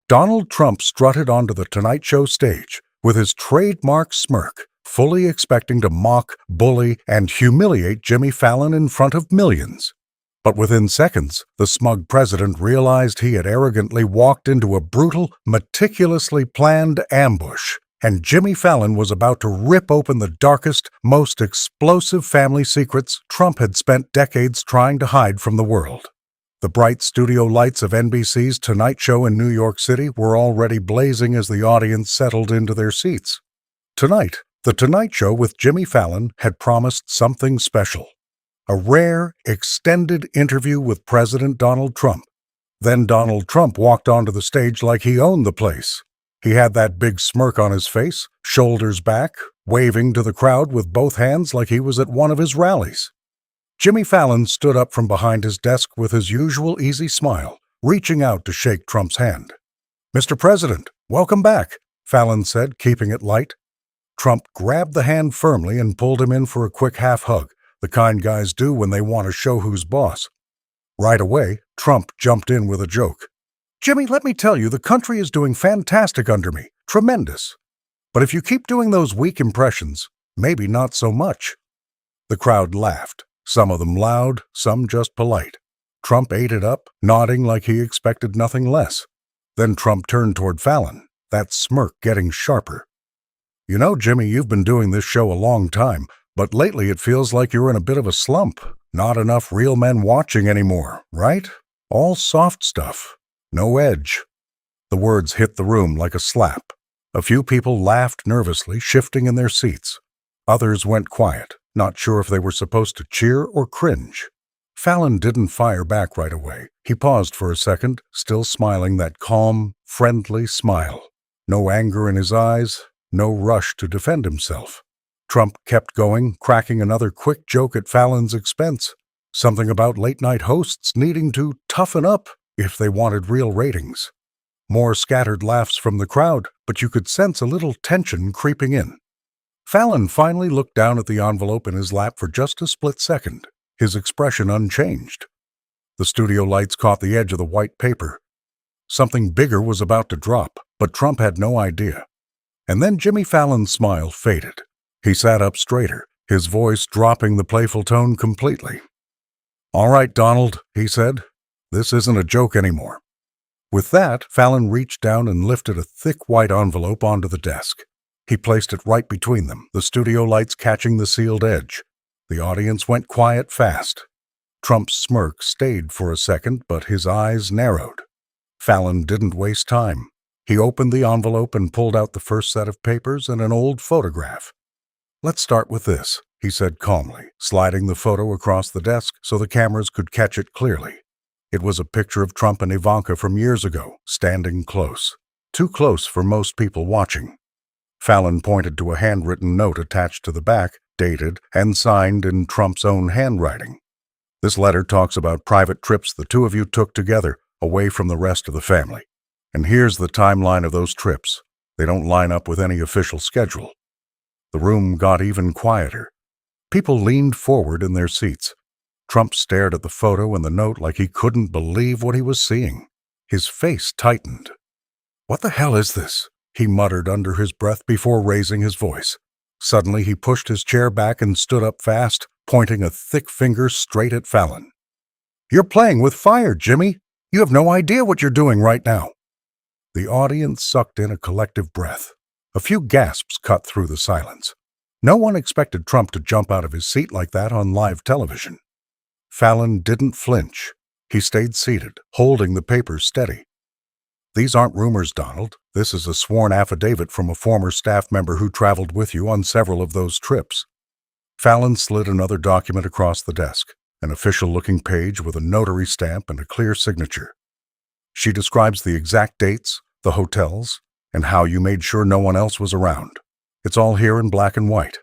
Donald Trump strutted onto the Tonight Show stage with his trademark smirk, fully expecting to mock, bully, and humiliate Jimmy Fallon in front of millions. But within seconds, the smug president realized he had arrogantly walked into a brutal, meticulously planned ambush, and Jimmy Fallon was about to rip open the darkest, most explosive family secrets Trump had spent decades trying to hide from the world. The bright studio lights of NBC's Tonight Show in New York City were already blazing as the audience settled into their seats. Tonight, the Tonight Show with Jimmy Fallon had promised something special. A rare, extended interview with President Donald Trump. Then Donald Trump walked onto the stage like he owned the place. He had that big smirk on his face, shoulders back, waving to the crowd with both hands like he was at one of his rallies. Jimmy Fallon stood up from behind his desk with his usual easy smile, reaching out to shake Trump's hand. "Mr. President, welcome back," Fallon said, keeping it light. Trump grabbed the hand firmly and pulled him in for a quick half hug, the kind guys do when they want to show who's boss. Right away, Trump jumped in with a joke. "Jimmy, let me tell you, the country is doing fantastic under me. Tremendous. But if you keep doing those weak impressions, maybe not so much." The crowd laughed, some of them loud, some just polite. Trump ate it up, nodding like he expected nothing less. Then Trump turned toward Fallon, that smirk getting sharper. "You know, Jimmy, you've been doing this show a long time, but lately it feels like you're in a bit of a slump. Not enough real men watching anymore, right? All soft stuff. No edge." The words hit the room like a slap. A few people laughed nervously, shifting in their seats. Others went quiet, not sure if they were supposed to cheer or cringe. Fallon didn't fire back right away. He paused for a second, still smiling that calm, friendly smile. No anger in his eyes, no rush to defend himself. Trump kept going, cracking another quick joke at Fallon's expense. Something about late-night hosts needing to toughen up if they wanted real ratings. More scattered laughs from the crowd, but you could sense a little tension creeping in. Fallon finally looked down at the envelope in his lap for just a split second, his expression unchanged. The studio lights caught the edge of the white paper. Something bigger was about to drop, but Trump had no idea. And then Jimmy Fallon's smile faded. He sat up straighter, his voice dropping the playful tone completely. "All right, Donald," he said. "This isn't a joke anymore." With that, Fallon reached down and lifted a thick white envelope onto the desk. He placed it right between them, the studio lights catching the sealed edge. The audience went quiet fast. Trump's smirk stayed for a second, but his eyes narrowed. Fallon didn't waste time. He opened the envelope and pulled out the first set of papers and an old photograph. "Let's start with this," he said calmly, sliding the photo across the desk so the cameras could catch it clearly. It was a picture of Trump and Ivanka from years ago, standing close. Too close for most people watching. Fallon pointed to a handwritten note attached to the back, dated and signed in Trump's own handwriting. "This letter talks about private trips the two of you took together, away from the rest of the family. And here's the timeline of those trips. They don't line up with any official schedule." The room got even quieter. People leaned forward in their seats. Trump stared at the photo and the note like he couldn't believe what he was seeing. His face tightened. "What the hell is this?" he muttered under his breath before raising his voice. Suddenly he pushed his chair back and stood up fast, pointing a thick finger straight at Fallon. "You're playing with fire, Jimmy. You have no idea what you're doing right now." The audience sucked in a collective breath. A few gasps cut through the silence. No one expected Trump to jump out of his seat like that on live television. Fallon didn't flinch. He stayed seated, holding the papers steady. "These aren't rumors, Donald. This is a sworn affidavit from a former staff member who traveled with you on several of those trips." Fallon slid another document across the desk, an official-looking page with a notary stamp and a clear signature. "She describes the exact dates, the hotels, and how you made sure no one else was around. It's all here in black and white."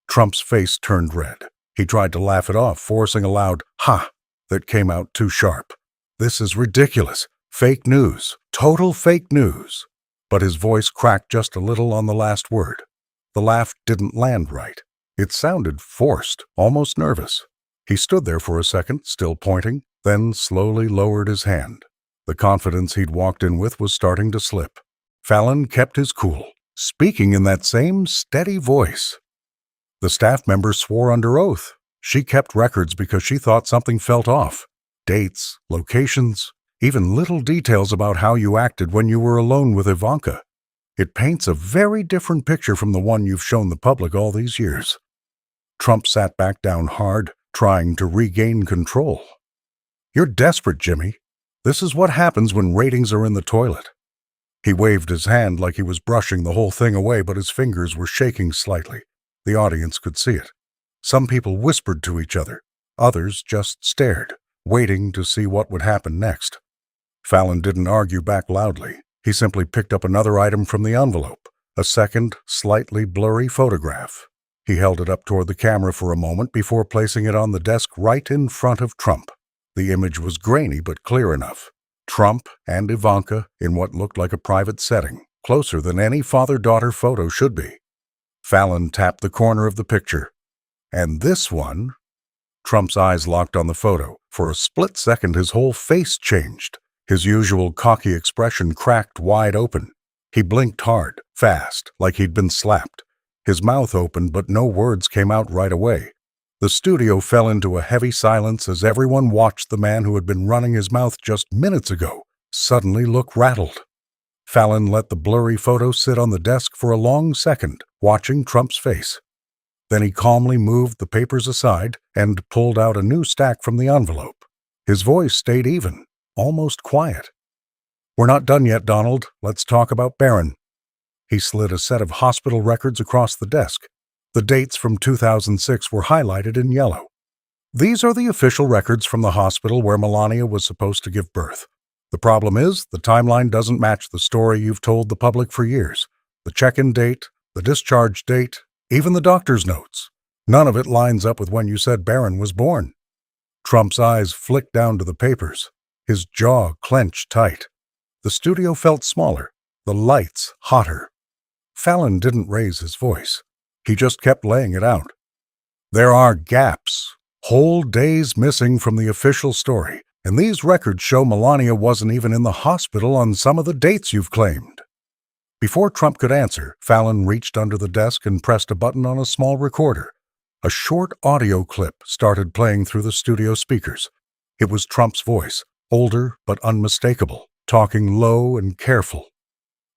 Trump's face turned red. He tried to laugh it off, forcing a loud "ha" that came out too sharp. "This is ridiculous. Fake news. Total fake news." But his voice cracked just a little on the last word. The laugh didn't land right. It sounded forced, almost nervous. He stood there for a second, still pointing, then slowly lowered his hand. The confidence he'd walked in with was starting to slip. Fallon kept his cool, speaking in that same steady voice. The staff member swore under oath. She kept records because she thought something felt off. Dates, locations, even little details about how you acted when you were alone with Ivanka. It paints a very different picture from the one you've shown the public all these years. Trump sat back down hard, trying to regain control. You're desperate, Jimmy. This is what happens when ratings are in the toilet. He waved his hand like he was brushing the whole thing away, but his fingers were shaking slightly. The audience could see it. Some people whispered to each other. Others just stared, waiting to see what would happen next. Fallon didn't argue back loudly. He simply picked up another item from the envelope, a second, slightly blurry photograph. He held it up toward the camera for a moment before placing it on the desk right in front of Trump. The image was grainy but clear enough. Trump and Ivanka in what looked like a private setting, closer than any father-daughter photo should be. Fallon tapped the corner of the picture. And this one? Trump's eyes locked on the photo. For a split second, his whole face changed. His usual cocky expression cracked wide open. He blinked hard, fast, like he'd been slapped. His mouth opened, but no words came out right away. The studio fell into a heavy silence as everyone watched the man who had been running his mouth just minutes ago suddenly look rattled. Fallon let the blurry photo sit on the desk for a long second, watching Trump's face. Then he calmly moved the papers aside and pulled out a new stack from the envelope. His voice stayed even, almost quiet. "We're not done yet, Donald. Let's talk about Barron." He slid a set of hospital records across the desk. The dates from 2006 were highlighted in yellow. These are the official records from the hospital where Melania was supposed to give birth. The problem is, the timeline doesn't match the story you've told the public for years. The check-in date, the discharge date, even the doctor's notes. None of it lines up with when you said Barron was born. Trump's eyes flicked down to the papers. His jaw clenched tight. The studio felt smaller, the lights hotter. Fallon didn't raise his voice. He just kept laying it out. There are gaps, whole days missing from the official story, and these records show Melania wasn't even in the hospital on some of the dates you've claimed. Before Trump could answer, Fallon reached under the desk and pressed a button on a small recorder. A short audio clip started playing through the studio speakers. It was Trump's voice, older but unmistakable, talking low and careful.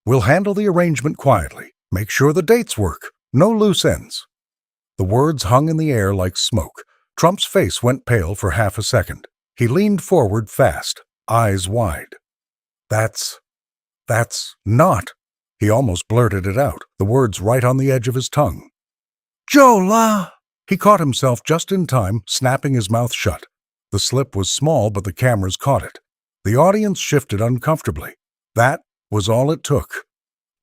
"We'll handle the arrangement quietly. Make sure the dates work. No loose ends." The words hung in the air like smoke. Trump's face went pale for half a second. He leaned forward fast, eyes wide. That's not. He almost blurted it out, the words right on the edge of his tongue. "Jola!" He caught himself just in time, snapping his mouth shut. The slip was small, but the cameras caught it. The audience shifted uncomfortably. That was all it took.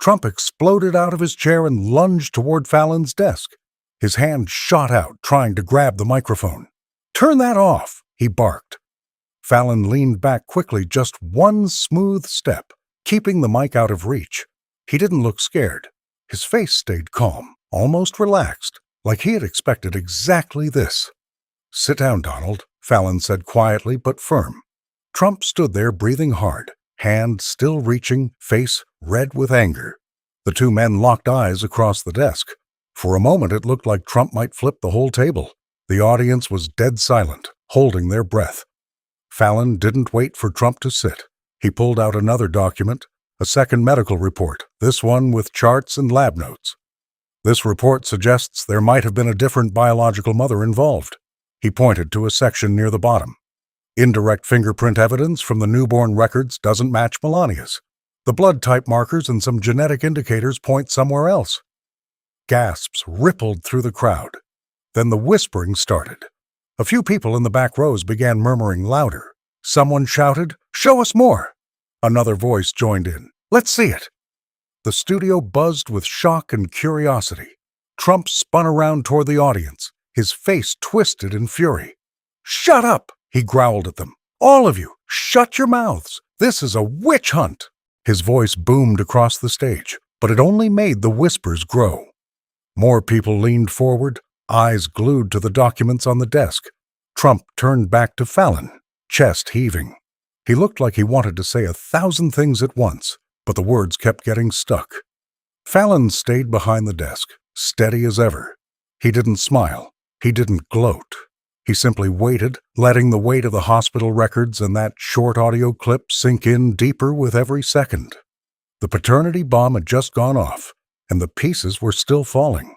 Trump exploded out of his chair and lunged toward Fallon's desk. His hand shot out, trying to grab the microphone. "Turn that off," he barked. Fallon leaned back quickly, just one smooth step, keeping the mic out of reach. He didn't look scared. His face stayed calm, almost relaxed, like he had expected exactly this. "Sit down, Donald," Fallon said quietly but firm. Trump stood there breathing hard, hand still reaching, face red with anger. The two men locked eyes across the desk. For a moment it looked like Trump might flip the whole table. The audience was dead silent, holding their breath. Fallon didn't wait for Trump to sit. He pulled out another document, a second medical report, this one with charts and lab notes. "This report suggests there might have been a different biological mother involved." He pointed to a section near the bottom. "Indirect fingerprint evidence from the newborn records doesn't match Melania's. The blood type markers and some genetic indicators point somewhere else." Gasps rippled through the crowd. Then the whispering started. A few people in the back rows began murmuring louder. Someone shouted, "Show us more!" Another voice joined in, "Let's see it!" The studio buzzed with shock and curiosity. Trump spun around toward the audience, his face twisted in fury. "Shut up!" he growled at them. "All of you, shut your mouths! This is a witch hunt!" His voice boomed across the stage, but it only made the whispers grow. More people leaned forward, eyes glued to the documents on the desk. Trump turned back to Fallon, chest heaving. He looked like he wanted to say 1,000 things at once, but the words kept getting stuck. Fallon stayed behind the desk, steady as ever. He didn't smile. He didn't gloat. He simply waited, letting the weight of the hospital records and that short audio clip sink in deeper with every second. The paternity bomb had just gone off, and the pieces were still falling.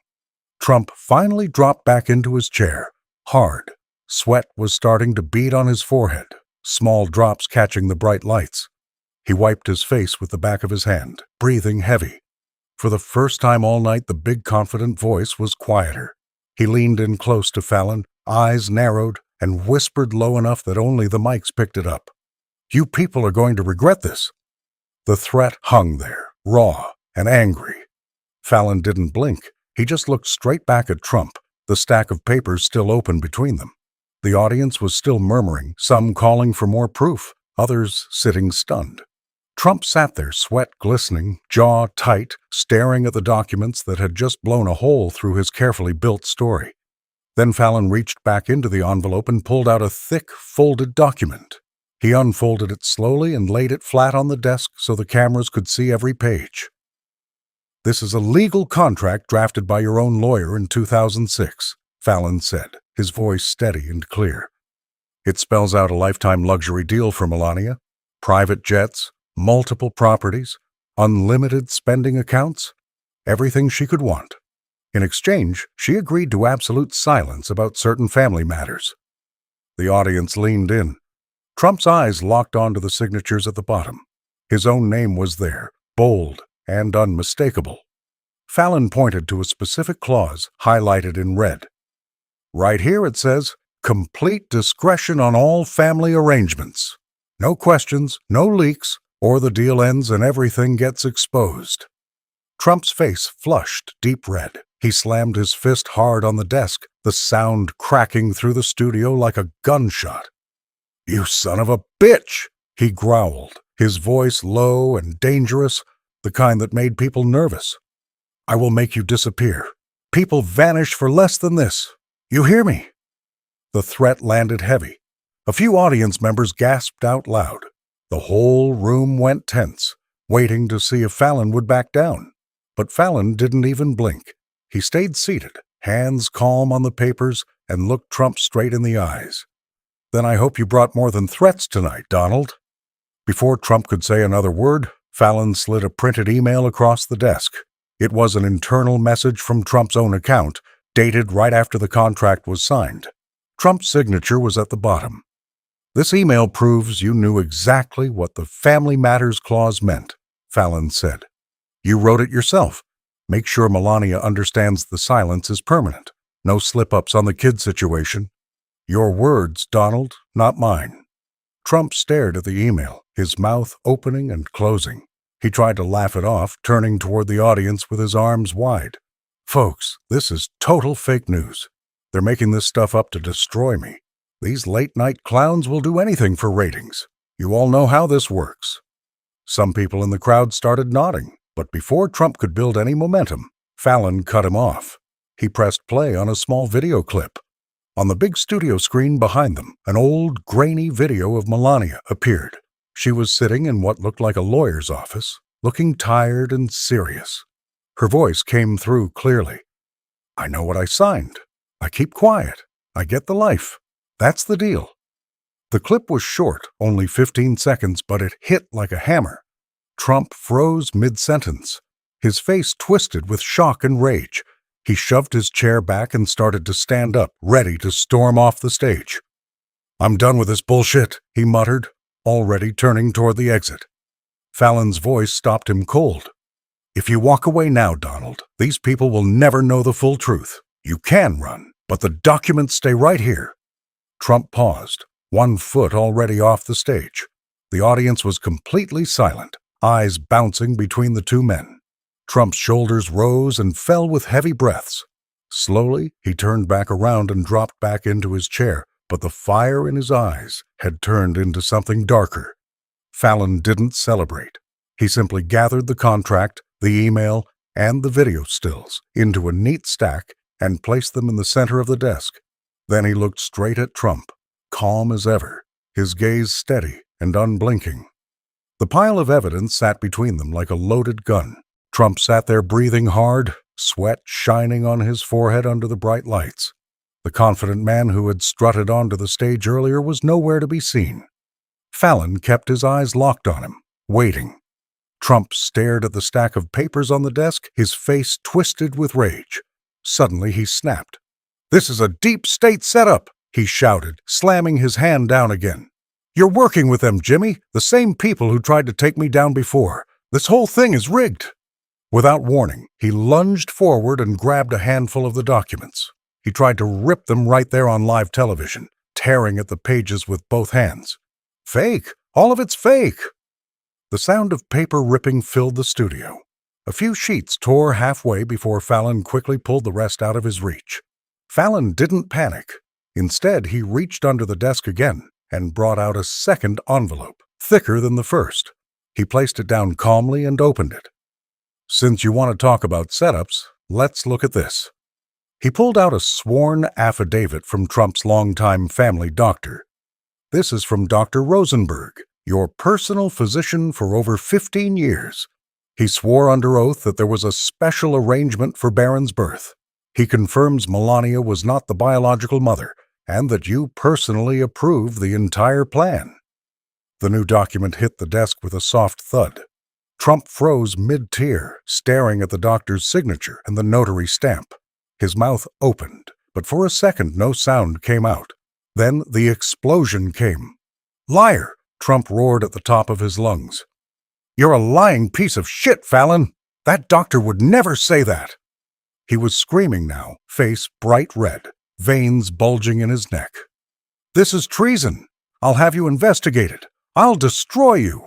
Trump finally dropped back into his chair, hard. Sweat was starting to bead on his forehead, small drops catching the bright lights. He wiped his face with the back of his hand, breathing heavy. For the first time all night, the big, confident voice was quieter. He leaned in close to Fallon, eyes narrowed, and whispered low enough that only the mics picked it up. "You people are going to regret this." The threat hung there, raw and angry. Fallon didn't blink. He just looked straight back at Trump, the stack of papers still open between them. The audience was still murmuring, some calling for more proof, others sitting stunned. Trump sat there, sweat glistening, jaw tight, staring at the documents that had just blown a hole through his carefully built story. Then Fallon reached back into the envelope and pulled out a thick, folded document. He unfolded it slowly and laid it flat on the desk so the cameras could see every page. "This is a legal contract drafted by your own lawyer in 2006, Fallon said, his voice steady and clear. "It spells out a lifetime luxury deal for Melania, private jets, multiple properties, unlimited spending accounts, everything she could want. In exchange, she agreed to absolute silence about certain family matters." The audience leaned in. Trump's eyes locked onto the signatures at the bottom. His own name was there, bold and unmistakable. Fallon pointed to a specific clause, highlighted in red. "Right here it says, 'Complete discretion on all family arrangements. No questions, no leaks, or the deal ends and everything gets exposed.'" Trump's face flushed deep red. He slammed his fist hard on the desk, the sound cracking through the studio like a gunshot. "You son of a bitch!" he growled, his voice low and dangerous, the kind that made people nervous. "I will make you disappear. People vanish for less than this. You hear me?" The threat landed heavy. A few audience members gasped out loud. The whole room went tense, waiting to see if Fallon would back down. But Fallon didn't even blink. He stayed seated, hands calm on the papers, and looked Trump straight in the eyes. "Then I hope you brought more than threats tonight, Donald." Before Trump could say another word, Fallon slid a printed email across the desk. It was an internal message from Trump's own account, dated right after the contract was signed. Trump's signature was at the bottom. "This email proves you knew exactly what the Family Matters Clause meant," Fallon said. "You wrote it yourself. Make sure Melania understands the silence is permanent. No slip-ups on the kid situation. Your words, Donald, not mine." Trump stared at the email, his mouth opening and closing. He tried to laugh it off, turning toward the audience with his arms wide. "Folks, this is total fake news. They're making this stuff up to destroy me. These late-night clowns will do anything for ratings. You all know how this works." Some people in the crowd started nodding, but before Trump could build any momentum, Fallon cut him off. He pressed play on a small video clip. On the big studio screen behind them, an old, grainy video of Melania appeared. She was sitting in what looked like a lawyer's office, looking tired and serious. Her voice came through clearly. "I know what I signed. I keep quiet. I get the life. That's the deal." The clip was short, only 15 seconds, but it hit like a hammer. Trump froze mid-sentence. His face twisted with shock and rage. He shoved his chair back and started to stand up, ready to storm off the stage. "I'm done with this bullshit," he muttered, already turning toward the exit. Fallon's voice stopped him cold. "If you walk away now, Donald, these people will never know the full truth. You can run, but the documents stay right here." Trump paused, one foot already off the stage. The audience was completely silent, eyes bouncing between the two men. Trump's shoulders rose and fell with heavy breaths. Slowly, he turned back around and dropped back into his chair, but the fire in his eyes had turned into something darker. Fallon didn't celebrate. He simply gathered the contract, the email, and the video stills into a neat stack and placed them in the center of the desk. Then he looked straight at Trump, calm as ever. his gaze steady and unblinking. The pile of evidence sat between them like a loaded gun. Trump sat there breathing hard, sweat shining on his forehead under the bright lights. The confident man who had strutted onto the stage earlier was nowhere to be seen. Fallon kept his eyes locked on him, waiting. Trump stared at the stack of papers on the desk, his face twisted with rage. Suddenly he snapped. "This is a deep state setup," he shouted, slamming his hand down again. "You're working with them, Jimmy, the same people who tried to take me down before. This whole thing is rigged." Without warning, he lunged forward and grabbed a handful of the documents. He tried to rip them right there on live television, tearing at the pages with both hands. "Fake! All of it's fake!" The sound of paper ripping filled the studio. A few sheets tore halfway before Fallon quickly pulled the rest out of his reach. Fallon didn't panic. Instead, he reached under the desk again and brought out a second envelope, thicker than the first. He placed it down calmly and opened it. "Since you want to talk about setups, let's look at this." He pulled out a sworn affidavit from Trump's longtime family doctor. "This is from Dr. Rosenberg, your personal physician for over 15 years. He swore under oath that there was a special arrangement for Barron's birth. He confirms Melania was not the biological mother, and that you personally approved the entire plan." The new document hit the desk with a soft thud. Trump froze mid-tear, staring at the doctor's signature and the notary stamp. His mouth opened, but for a second no sound came out. Then the explosion came. "Liar!" Trump roared at the top of his lungs. "You're a lying piece of shit, Fallon! That doctor would never say that!" He was screaming now, face bright red, veins bulging in his neck. "This is treason! I'll have you investigated! I'll destroy you!"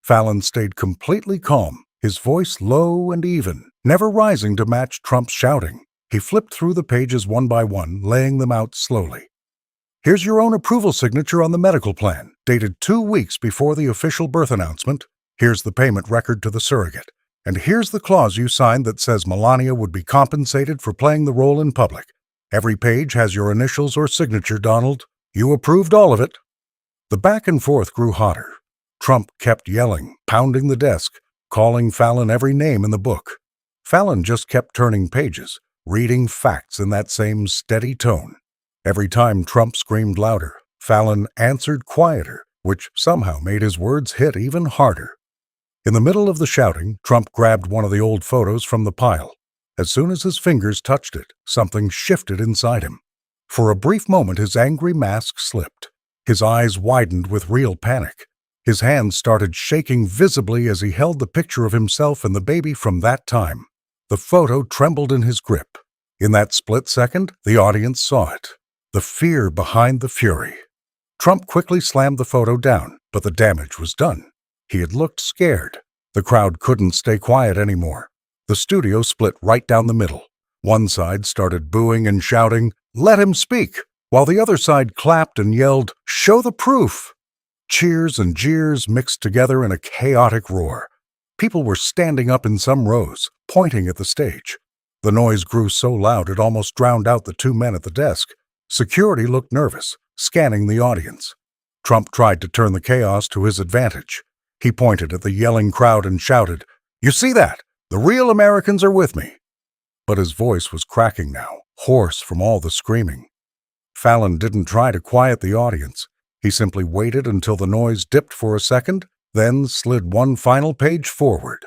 Fallon stayed completely calm, his voice low and even, never rising to match Trump's shouting. He flipped through the pages one by one, laying them out slowly. "Here's your own approval signature on the medical plan, dated 2 weeks before the official birth announcement. Here's the payment record to the surrogate. And here's the clause you signed that says Melania would be compensated for playing the role in public. Every page has your initials or signature, Donald. You approved all of it." The back and forth grew hotter. Trump kept yelling, pounding the desk, calling Fallon every name in the book. Fallon just kept turning pages, reading facts in that same steady tone. Every time Trump screamed louder, Fallon answered quieter, which somehow made his words hit even harder. In the middle of the shouting, Trump grabbed one of the old photos from the pile. As soon as his fingers touched it, something shifted inside him. For a brief moment, his angry mask slipped. His eyes widened with real panic. His hands started shaking visibly as he held the picture of himself and the baby from that time. The photo trembled in his grip. In that split second, the audience saw it. The fear behind the fury. Trump quickly slammed the photo down, but the damage was done. He had looked scared. The crowd couldn't stay quiet anymore. The studio split right down the middle. One side started booing and shouting, "Let him speak," while the other side clapped and yelled, "Show the proof." Cheers and jeers mixed together in a chaotic roar. People were standing up in some rows, pointing at the stage. The noise grew so loud it almost drowned out the 2 men at the desk. Security looked nervous, scanning the audience. Trump tried to turn the chaos to his advantage. He pointed at the yelling crowd and shouted, "You see that? The real Americans are with me." But his voice was cracking now, hoarse from all the screaming. Fallon didn't try to quiet the audience. He simply waited until the noise dipped for a second, then slid one final page forward.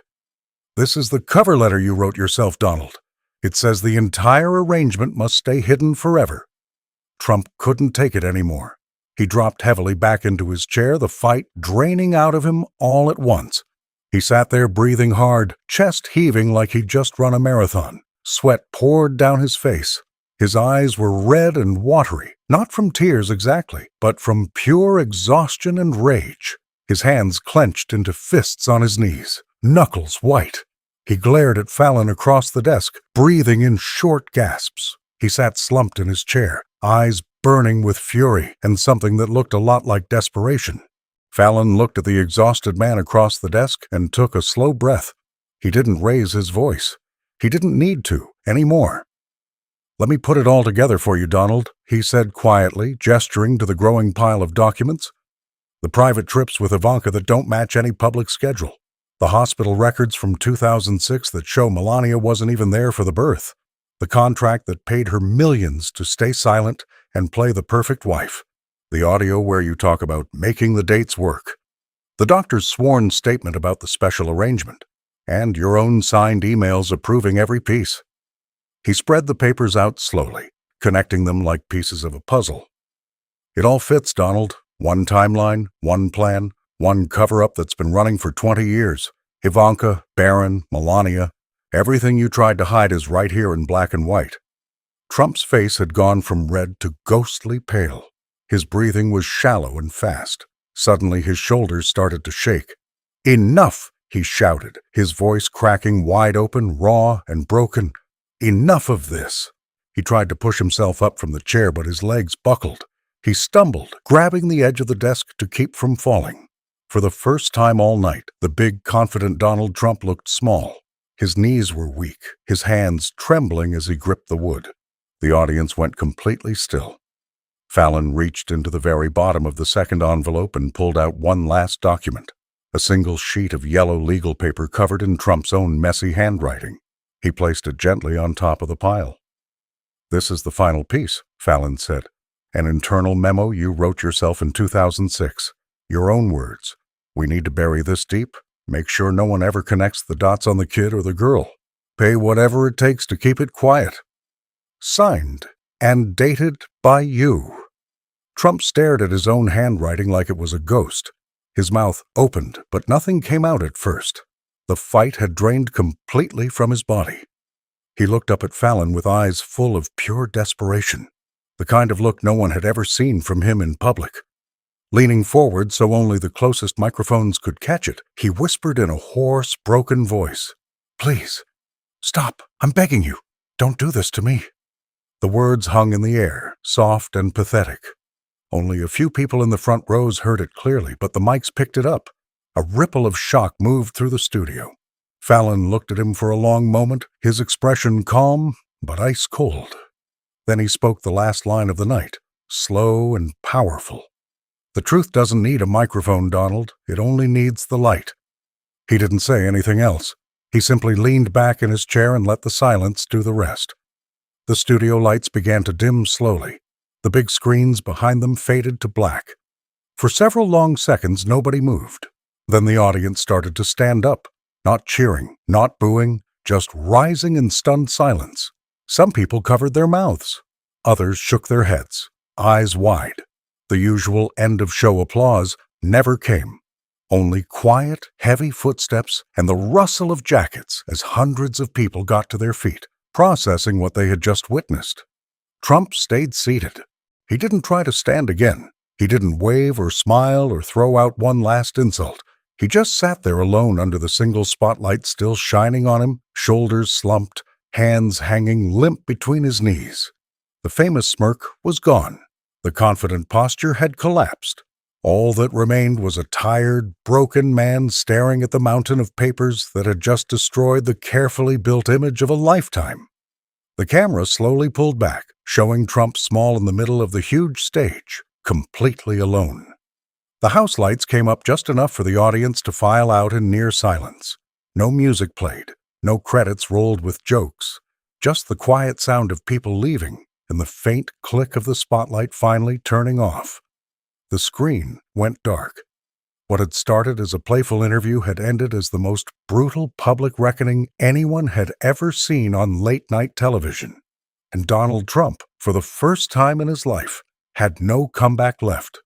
"This is the cover letter you wrote yourself, Donald. It says the entire arrangement must stay hidden forever." Trump couldn't take it anymore. He dropped heavily back into his chair, the fight draining out of him all at once. He sat there breathing hard, chest heaving like he'd just run a marathon. Sweat poured down his face. His eyes were red and watery, not from tears exactly, but from pure exhaustion and rage. His hands clenched into fists on his knees, knuckles white. He glared at Fallon across the desk, breathing in short gasps. He sat slumped in his chair, eyes burning with fury and something that looked a lot like desperation. Fallon looked at the exhausted man across the desk and took a slow breath. He didn't raise his voice. He didn't need to anymore. "Let me put it all together for you, Donald," he said quietly, gesturing to the growing pile of documents. "The private trips with Ivanka that don't match any public schedule. The hospital records from 2006 that show Melania wasn't even there for the birth. The contract that paid her millions to stay silent and play the perfect wife. The audio where you talk about making the dates work. The doctor's sworn statement about the special arrangement. And your own signed emails approving every piece." He spread the papers out slowly, connecting them like pieces of a puzzle. "It all fits, Donald. One timeline, one plan, one cover-up that's been running for 20 years. Ivanka, Barron, Melania. Everything you tried to hide is right here in black and white." Trump's face had gone from red to ghostly pale. His breathing was shallow and fast. Suddenly his shoulders started to shake. "Enough!" he shouted, his voice cracking wide open, raw and broken. "Enough of this!" He tried to push himself up from the chair, but his legs buckled. He stumbled, grabbing the edge of the desk to keep from falling. For the first time all night, the big, confident Donald Trump looked small. His knees were weak, his hands trembling as he gripped the wood. The audience went completely still. Fallon reached into the very bottom of the second envelope and pulled out one last document, a single sheet of yellow legal paper covered in Trump's own messy handwriting. He placed it gently on top of the pile. "This is the final piece," Fallon said. "An internal memo you wrote yourself in 2006. Your own words. We need to bury this deep. Make sure no one ever connects the dots on the kid or the girl. Pay whatever it takes to keep it quiet. Signed and dated by you." Trump stared at his own handwriting like it was a ghost. His mouth opened, but nothing came out at first. The fight had drained completely from his body. He looked up at Fallon with eyes full of pure desperation, the kind of look no one had ever seen from him in public. Leaning forward so only the closest microphones could catch it, he whispered in a hoarse, broken voice, "Please, stop. I'm begging you. Don't do this to me." The words hung in the air, soft and pathetic. Only a few people in the front rows heard it clearly, but the mics picked it up. A ripple of shock moved through the studio. Fallon looked at him for a long moment, his expression calm but ice cold. Then he spoke the last line of the night, slow and powerful. "The truth doesn't need a microphone, Donald. It only needs the light." He didn't say anything else. He simply leaned back in his chair and let the silence do the rest. The studio lights began to dim slowly. The big screens behind them faded to black. For several long seconds, nobody moved. Then the audience started to stand up, not cheering, not booing, just rising in stunned silence. Some people covered their mouths. Others shook their heads, eyes wide. The usual end-of-show applause never came. Only quiet, heavy footsteps and the rustle of jackets as hundreds of people got to their feet, processing what they had just witnessed. Trump stayed seated. He didn't try to stand again. He didn't wave or smile or throw out one last insult. He just sat there alone under the single spotlight still shining on him, shoulders slumped, hands hanging limp between his knees. The famous smirk was gone. The confident posture had collapsed. All that remained was a tired, broken man staring at the mountain of papers that had just destroyed the carefully built image of a lifetime. The camera slowly pulled back, showing Trump small in the middle of the huge stage, completely alone. The house lights came up just enough for the audience to file out in near silence. No music played, no credits rolled with jokes, just the quiet sound of people leaving and the faint click of the spotlight finally turning off. The screen went dark. What had started as a playful interview had ended as the most brutal public reckoning anyone had ever seen on late-night television. And Donald Trump, for the first time in his life, had no comeback left.